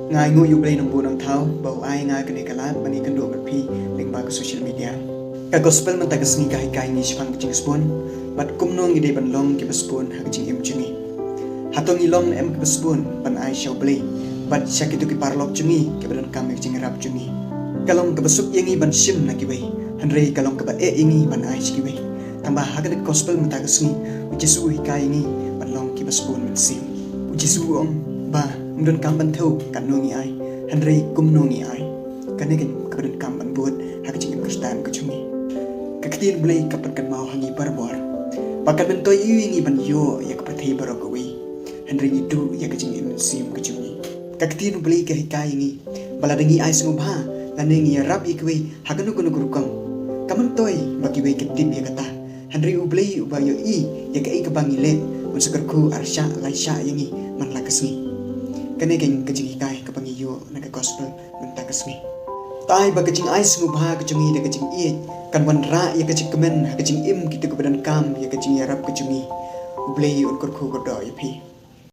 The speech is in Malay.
Ngai ngu yu play nang bu nang thau bau ai nga kani kalat bani kan do mat phi ling ba ka social media ka gospel man ta ka sni kai kai ni shpang ching spon bat kum no ngi de ban long ki spon ha ching em chungi hatong ilom em ki spon ban ai show play bat shakitu ki parlok chungi ke ban kam ching rap chungi kalong ka basuk yangi ban sim na ki bai hanrei kalong ka ba e ingi ban ai ki bai tamba ha ka gospel man ta ka sni ujisu hi kai ni ban long ki spon man sim ujisu om ba mdon kam ban thau kan no ngi ai hanrei kum no ngi ai kan ne ka ban kam ban buat ha ka ching kristan ka chungi ka ktin blai ka pan kan mau hangi barbor pakan ban toy ngi ban yo ya ka pathei barok wi hanrei ni du ya ka ching in sim ka chungi ka ktin blai ka hikai ngi baladangi ai smu bha lanengi ya rap ikwi ha ka nu ku kam kaman toy bagi wi ketip ya kata hanrei u blai u ba yo I ya ka ka bangi le un sakar ku arsha laisha yangi man la kasni kane geng kajing kai ka bangi yo na ka gospel man ta kasni tai ba kajing ai smu bha kajing I de kajing I kan wan ra ya kajing kemen kajing im kita ke badan kam ya kajing ya rap kajing I u blai un kur ku ko do ya phi